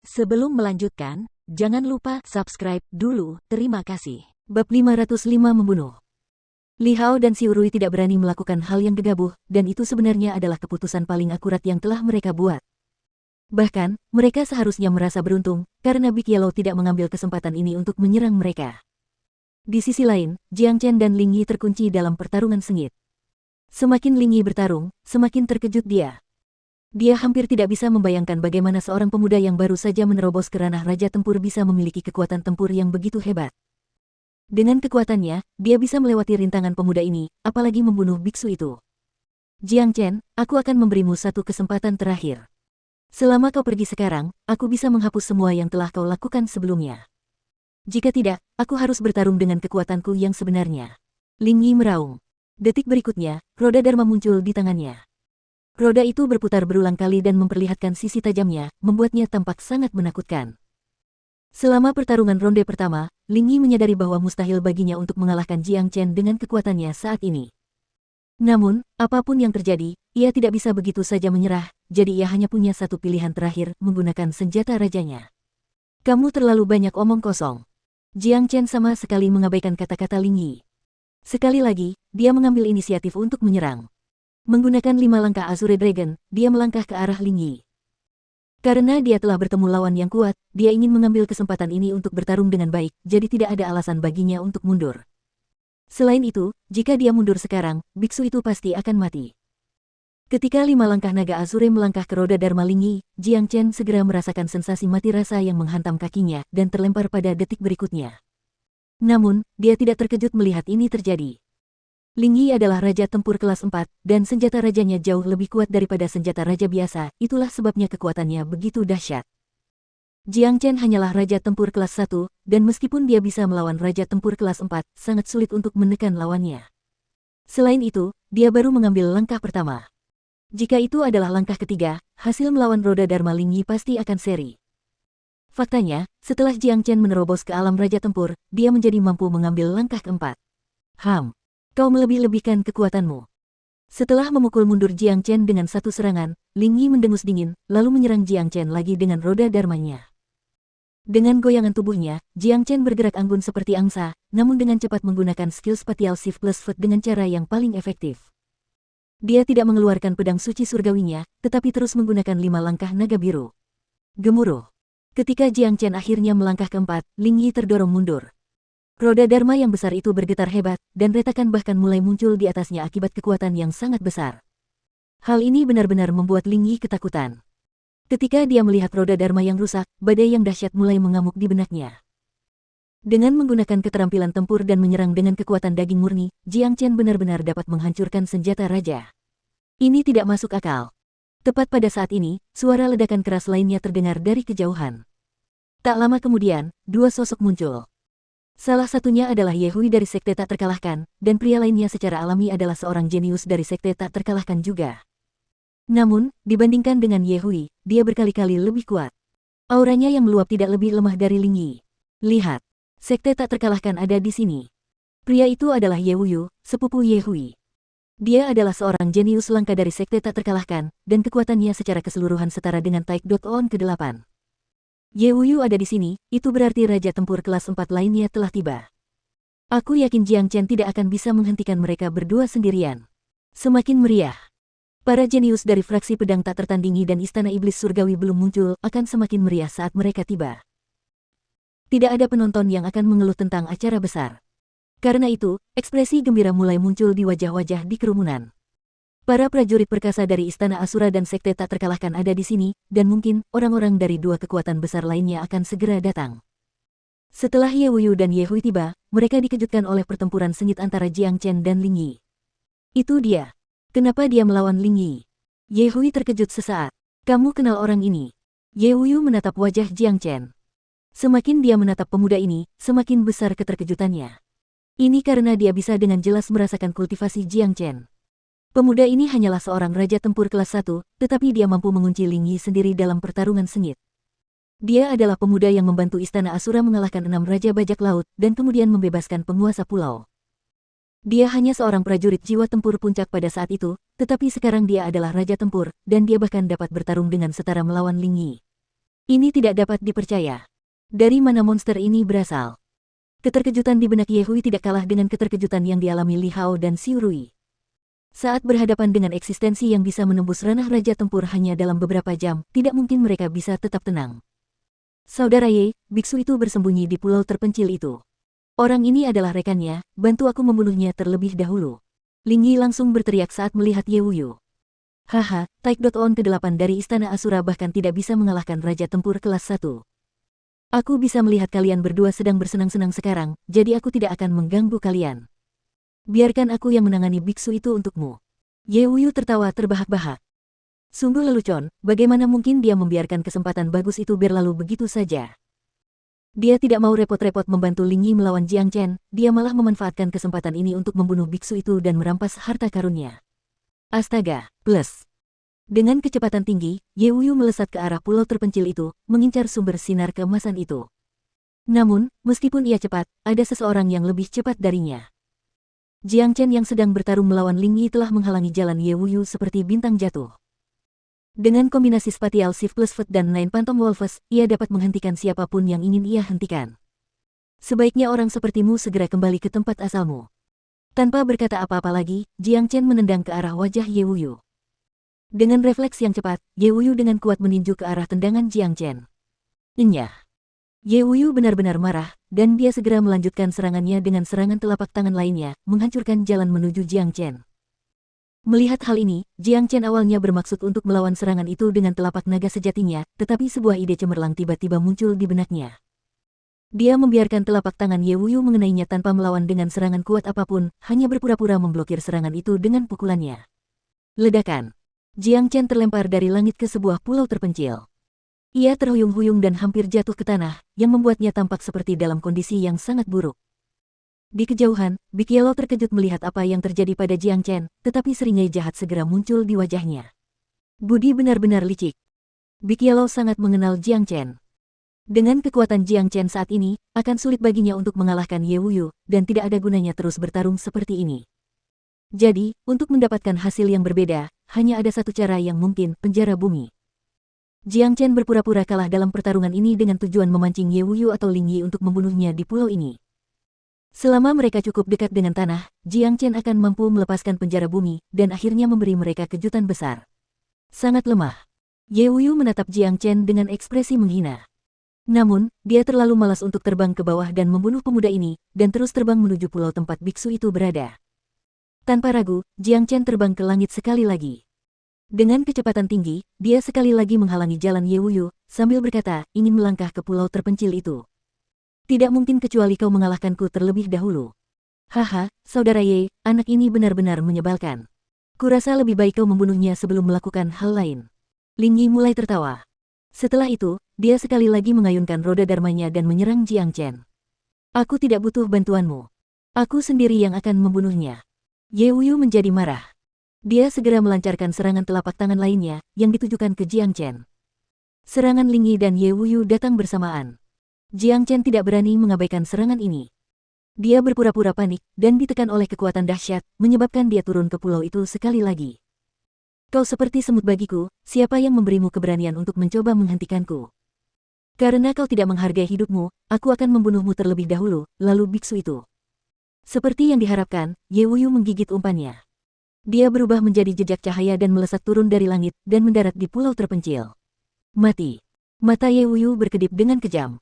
Sebelum melanjutkan, jangan lupa subscribe dulu, terima kasih. Bab 505 Membunuh. Li Hao dan Xiu Rui tidak berani melakukan hal yang gegabah, dan itu sebenarnya adalah keputusan paling akurat yang telah mereka buat. Bahkan, mereka seharusnya merasa beruntung, karena Big Yellow tidak mengambil kesempatan ini untuk menyerang mereka. Di sisi lain, Jiang Chen dan Ling Yi terkunci dalam pertarungan sengit. Semakin Ling Yi bertarung, semakin terkejut dia. Dia hampir tidak bisa membayangkan bagaimana seorang pemuda yang baru saja menerobos ke ranah Raja Tempur bisa memiliki kekuatan tempur yang begitu hebat. Dengan kekuatannya, dia bisa melewati rintangan pemuda ini, apalagi membunuh biksu itu. Jiang Chen, aku akan memberimu satu kesempatan terakhir. Selama kau pergi sekarang, aku bisa menghapus semua yang telah kau lakukan sebelumnya. Jika tidak, aku harus bertarung dengan kekuatanku yang sebenarnya. Ling Yi meraung. Detik berikutnya, roda Dharma muncul di tangannya. Roda itu berputar berulang kali dan memperlihatkan sisi tajamnya, membuatnya tampak sangat menakutkan. Selama pertarungan ronde pertama, Ling Yi menyadari bahwa mustahil baginya untuk mengalahkan Jiang Chen dengan kekuatannya saat ini. Namun, apapun yang terjadi, ia tidak bisa begitu saja menyerah, jadi ia hanya punya satu pilihan terakhir, menggunakan senjata rajanya. Kamu terlalu banyak omong kosong. Jiang Chen sama sekali mengabaikan kata-kata Ling Yi. Sekali lagi, dia mengambil inisiatif untuk menyerang. Menggunakan 5 langkah Azure Dragon, dia melangkah ke arah Ling Yi. Karena dia telah bertemu lawan yang kuat, dia ingin mengambil kesempatan ini untuk bertarung dengan baik, jadi tidak ada alasan baginya untuk mundur. Selain itu, jika dia mundur sekarang, biksu itu pasti akan mati. Ketika 5 langkah naga Azure melangkah ke roda Dharma Ling Yi, Jiang Chen segera merasakan sensasi mati rasa yang menghantam kakinya dan terlempar pada detik berikutnya. Namun, dia tidak terkejut melihat ini terjadi. Ling Yi adalah Raja Tempur kelas 4, dan senjata rajanya jauh lebih kuat daripada senjata raja biasa, itulah sebabnya kekuatannya begitu dahsyat. Jiang Chen hanyalah Raja Tempur kelas 1, dan meskipun dia bisa melawan Raja Tempur kelas 4, sangat sulit untuk menekan lawannya. Selain itu, dia baru mengambil langkah pertama. Jika itu adalah langkah ketiga, hasil melawan roda Dharma Ling Yi pasti akan seri. Faktanya, setelah Jiang Chen menerobos ke alam Raja Tempur, dia menjadi mampu mengambil langkah keempat. Kau melebih-lebihkan kekuatanmu. Setelah memukul mundur Jiang Chen dengan satu serangan, Ling Yi mendengus dingin, lalu menyerang Jiang Chen lagi dengan roda dharmanya. Dengan goyangan tubuhnya, Jiang Chen bergerak anggun seperti angsa, namun dengan cepat menggunakan skill spatial shift plus foot dengan cara yang paling efektif. Dia tidak mengeluarkan pedang suci surgawinya, tetapi terus menggunakan 5 langkah naga biru. Gemuruh. Ketika Jiang Chen akhirnya melangkah keempat, Ling Yi terdorong mundur. Roda Dharma yang besar itu bergetar hebat, dan retakan bahkan mulai muncul di atasnya akibat kekuatan yang sangat besar. Hal ini benar-benar membuat Ling Yi ketakutan. Ketika dia melihat roda Dharma yang rusak, badai yang dahsyat mulai mengamuk di benaknya. Dengan menggunakan keterampilan tempur dan menyerang dengan kekuatan daging murni, Jiang Chen benar-benar dapat menghancurkan senjata raja. Ini tidak masuk akal. Tepat pada saat ini, suara ledakan keras lainnya terdengar dari kejauhan. Tak lama kemudian, 2 sosok muncul. Salah satunya adalah Ye Hui dari Sekte Tak Terkalahkan, dan pria lainnya secara alami adalah seorang jenius dari Sekte Tak Terkalahkan juga. Namun, dibandingkan dengan Ye Hui, dia berkali-kali lebih kuat. Auranya yang meluap tidak lebih lemah dari Ling Yi. Lihat, Sekte Tak Terkalahkan ada di sini. Pria itu adalah Ye Wuyu, sepupu Ye Hui. Dia adalah seorang jenius langka dari Sekte Tak Terkalahkan, dan kekuatannya secara keseluruhan setara dengan Taekwondo ke-8. Ye Wuyu ada di sini, itu berarti Raja Tempur kelas 4 lainnya telah tiba. Aku yakin Jiang Chen tidak akan bisa menghentikan mereka berdua sendirian. Semakin meriah. Para jenius dari fraksi pedang tak tertandingi dan Istana Iblis Surgawi belum muncul akan semakin meriah saat mereka tiba. Tidak ada penonton yang akan mengeluh tentang acara besar. Karena itu, ekspresi gembira mulai muncul di wajah-wajah di kerumunan. Para prajurit perkasa dari Istana Asura dan Sekte Tak Terkalahkan ada di sini, dan mungkin orang-orang dari 2 kekuatan besar lainnya akan segera datang. Setelah Ye Wuyu dan Ye Hui tiba, mereka dikejutkan oleh pertempuran sengit antara Jiang Chen dan Ling Yi. Itu dia. Kenapa dia melawan Ling Yi? Ye Hui terkejut sesaat. Kamu kenal orang ini? Ye Wuyu menatap wajah Jiang Chen. Semakin dia menatap pemuda ini, semakin besar keterkejutannya. Ini karena dia bisa dengan jelas merasakan kultivasi Jiang Chen. Pemuda ini hanyalah seorang Raja Tempur kelas 1, tetapi dia mampu mengunci Ling Yi sendiri dalam pertarungan sengit. Dia adalah pemuda yang membantu Istana Asura mengalahkan 6 Raja Bajak Laut, dan kemudian membebaskan penguasa pulau. Dia hanya seorang prajurit jiwa tempur puncak pada saat itu, tetapi sekarang dia adalah Raja Tempur, dan dia bahkan dapat bertarung dengan setara melawan Ling Yi. Ini tidak dapat dipercaya. Dari mana monster ini berasal? Keterkejutan di benak Ye Hui tidak kalah dengan keterkejutan yang dialami Li Hao dan Xiu Rui. Saat berhadapan dengan eksistensi yang bisa menembus ranah Raja Tempur hanya dalam beberapa jam, tidak mungkin mereka bisa tetap tenang. Saudara Ye, biksu itu bersembunyi di pulau terpencil itu. Orang ini adalah rekannya, bantu aku membunuhnya terlebih dahulu. Ling Yi langsung berteriak saat melihat Ye Wuyu. Haha, Taik.on ke-8 dari Istana Asura bahkan tidak bisa mengalahkan Raja Tempur kelas 1. Aku bisa melihat kalian berdua sedang bersenang-senang sekarang, jadi aku tidak akan mengganggu kalian. Biarkan aku yang menangani biksu itu untukmu. Ye Wuyu tertawa terbahak-bahak. Sungguh lelucon, bagaimana mungkin dia membiarkan kesempatan bagus itu berlalu begitu saja. Dia tidak mau repot-repot membantu Ling Yi melawan Jiang Chen, dia malah memanfaatkan kesempatan ini untuk membunuh biksu itu dan merampas harta karunnya. Astaga, plus. Dengan kecepatan tinggi, Ye Wuyu melesat ke arah pulau terpencil itu, mengincar sumber sinar keemasan itu. Namun, meskipun ia cepat, ada seseorang yang lebih cepat darinya. Jiang Chen yang sedang bertarung melawan Ling Yi telah menghalangi jalan Ye Wuyu seperti bintang jatuh. Dengan kombinasi Spatial Shift plus Foot dan Nine Phantom Wolves, ia dapat menghentikan siapapun yang ingin ia hentikan. Sebaiknya orang sepertimu segera kembali ke tempat asalmu. Tanpa berkata apa-apa lagi, Jiang Chen menendang ke arah wajah Ye Wuyu. Dengan refleks yang cepat, Ye Wuyu dengan kuat meninju ke arah tendangan Jiang Chen. Enyah. Ye Wuyu benar-benar marah, dan dia segera melanjutkan serangannya dengan serangan telapak tangan lainnya, menghancurkan jalan menuju Jiang Chen. Melihat hal ini, Jiang Chen awalnya bermaksud untuk melawan serangan itu dengan telapak naga sejatinya, tetapi sebuah ide cemerlang tiba-tiba muncul di benaknya. Dia membiarkan telapak tangan Ye Wuyu mengenainya tanpa melawan dengan serangan kuat apapun, hanya berpura-pura memblokir serangan itu dengan pukulannya. Ledakan. Jiang Chen terlempar dari langit ke sebuah pulau terpencil. Ia terhuyung-huyung dan hampir jatuh ke tanah, yang membuatnya tampak seperti dalam kondisi yang sangat buruk. Di kejauhan, Big Yellow terkejut melihat apa yang terjadi pada Jiang Chen, tetapi seringai jahat segera muncul di wajahnya. Budi benar-benar licik. Big Yellow sangat mengenal Jiang Chen. Dengan kekuatan Jiang Chen saat ini, akan sulit baginya untuk mengalahkan Ye Wuyu, dan tidak ada gunanya terus bertarung seperti ini. Jadi, untuk mendapatkan hasil yang berbeda, hanya ada satu cara yang mungkin, penjara bumi. Jiang Chen berpura-pura kalah dalam pertarungan ini dengan tujuan memancing Ye Wuyu atau Ling Yi untuk membunuhnya di pulau ini. Selama mereka cukup dekat dengan tanah, Jiang Chen akan mampu melepaskan penjara bumi, dan akhirnya memberi mereka kejutan besar. Sangat lemah. Ye Wuyu menatap Jiang Chen dengan ekspresi menghina. Namun, dia terlalu malas untuk terbang ke bawah dan membunuh pemuda ini, dan terus terbang menuju pulau tempat biksu itu berada. Tanpa ragu, Jiang Chen terbang ke langit sekali lagi. Dengan kecepatan tinggi, dia sekali lagi menghalangi jalan Ye Wuyu, sambil berkata, ingin melangkah ke pulau terpencil itu. Tidak mungkin kecuali kau mengalahkanku terlebih dahulu. Haha, saudara Ye, anak ini benar-benar menyebalkan. Kurasa lebih baik kau membunuhnya sebelum melakukan hal lain. Ling Yi mulai tertawa. Setelah itu, dia sekali lagi mengayunkan roda dharmanya dan menyerang Jiang Chen. Aku tidak butuh bantuanmu. Aku sendiri yang akan membunuhnya. Ye Wuyu menjadi marah. Dia segera melancarkan serangan telapak tangan lainnya, yang ditujukan ke Jiang Chen. Serangan Ling Yi dan Ye Wuyu datang bersamaan. Jiang Chen tidak berani mengabaikan serangan ini. Dia berpura-pura panik, dan ditekan oleh kekuatan dahsyat, menyebabkan dia turun ke pulau itu sekali lagi. Kau seperti semut bagiku, siapa yang memberimu keberanian untuk mencoba menghentikanku? Karena kau tidak menghargai hidupmu, aku akan membunuhmu terlebih dahulu, lalu biksu itu. Seperti yang diharapkan, Ye Wuyu menggigit umpannya. Dia berubah menjadi jejak cahaya dan melesat turun dari langit, dan mendarat di pulau terpencil. Mati. Mata Ye Wuyu berkedip dengan kejam.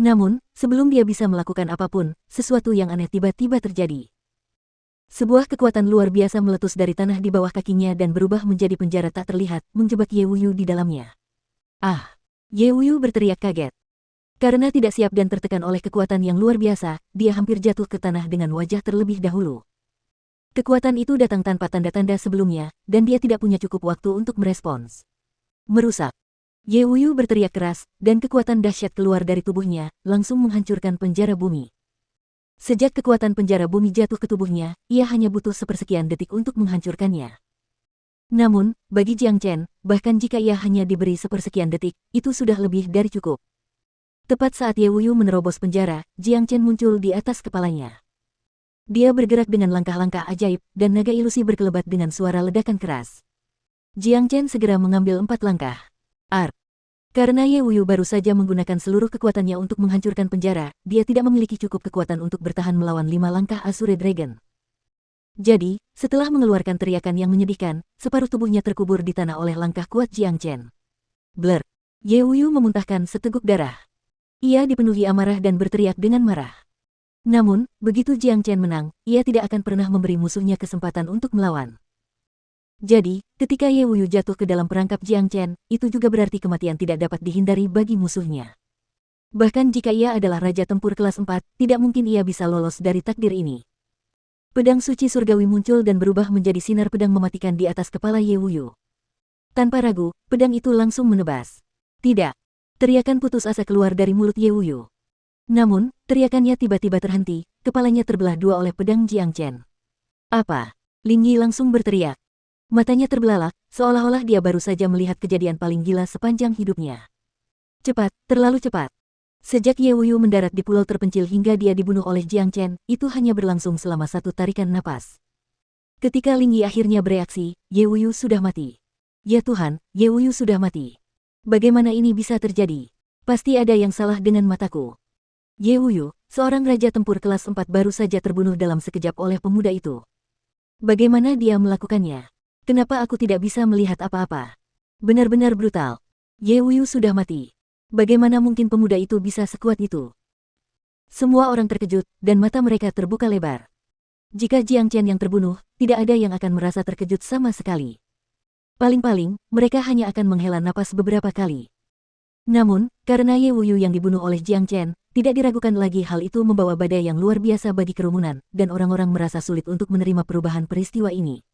Namun, sebelum dia bisa melakukan apapun, sesuatu yang aneh tiba-tiba terjadi. Sebuah kekuatan luar biasa meletus dari tanah di bawah kakinya dan berubah menjadi penjara tak terlihat, menjebak Ye Wuyu di dalamnya. Ah! Ye Wuyu berteriak kaget. Karena tidak siap dan tertekan oleh kekuatan yang luar biasa, dia hampir jatuh ke tanah dengan wajah terlebih dahulu. Kekuatan itu datang tanpa tanda-tanda sebelumnya, dan dia tidak punya cukup waktu untuk merespons. Merusak. Ye Wuyu berteriak keras, dan kekuatan dahsyat keluar dari tubuhnya, langsung menghancurkan penjara bumi. Sejak kekuatan penjara bumi jatuh ke tubuhnya, ia hanya butuh sepersekian detik untuk menghancurkannya. Namun, bagi Jiang Chen, bahkan jika ia hanya diberi sepersekian detik, itu sudah lebih dari cukup. Tepat saat Ye Wuyu menerobos penjara, Jiang Chen muncul di atas kepalanya. Dia bergerak dengan langkah-langkah ajaib, dan naga ilusi berkelebat dengan suara ledakan keras. Jiang Chen segera mengambil 4 langkah. Karena Ye Wuyu baru saja menggunakan seluruh kekuatannya untuk menghancurkan penjara, dia tidak memiliki cukup kekuatan untuk bertahan melawan 5 langkah Azure Dragon. Jadi, setelah mengeluarkan teriakan yang menyedihkan, separuh tubuhnya terkubur di tanah oleh langkah kuat Jiang Chen. Blur. Ye Wuyu memuntahkan seteguk darah. Ia dipenuhi amarah dan berteriak dengan marah. Namun, begitu Jiang Chen menang, ia tidak akan pernah memberi musuhnya kesempatan untuk melawan. Jadi, ketika Ye Wuyu jatuh ke dalam perangkap Jiang Chen, itu juga berarti kematian tidak dapat dihindari bagi musuhnya. Bahkan jika ia adalah Raja Tempur kelas 4, tidak mungkin ia bisa lolos dari takdir ini. Pedang suci surgawi muncul dan berubah menjadi sinar pedang mematikan di atas kepala Ye Wuyu. Tanpa ragu, pedang itu langsung menebas. Tidak. Teriakan putus asa keluar dari mulut Ye Wuyu. Namun, teriakannya tiba-tiba terhenti, kepalanya terbelah dua oleh pedang Jiang Chen. Apa? Ling Yi langsung berteriak. Matanya terbelalak, seolah-olah dia baru saja melihat kejadian paling gila sepanjang hidupnya. Cepat, terlalu cepat. Sejak Ye Wuyu mendarat di pulau terpencil hingga dia dibunuh oleh Jiang Chen, itu hanya berlangsung selama satu tarikan napas. Ketika Ling Yi akhirnya bereaksi, Ye Wuyu sudah mati. Ya Tuhan, Ye Wuyu sudah mati. Bagaimana ini bisa terjadi? Pasti ada yang salah dengan mataku. Ye Wuyu, seorang raja tempur kelas 4 baru saja terbunuh dalam sekejap oleh pemuda itu. Bagaimana dia melakukannya? Kenapa aku tidak bisa melihat apa-apa? Benar-benar brutal. Ye Wuyu sudah mati. Bagaimana mungkin pemuda itu bisa sekuat itu? Semua orang terkejut, dan mata mereka terbuka lebar. Jika Jiang Chen yang terbunuh, tidak ada yang akan merasa terkejut sama sekali. Paling-paling, mereka hanya akan menghela napas beberapa kali. Namun, karena Ye Wuyu yang dibunuh oleh Jiang Chen, tidak diragukan lagi hal itu membawa badai yang luar biasa bagi kerumunan, dan orang-orang merasa sulit untuk menerima perubahan peristiwa ini.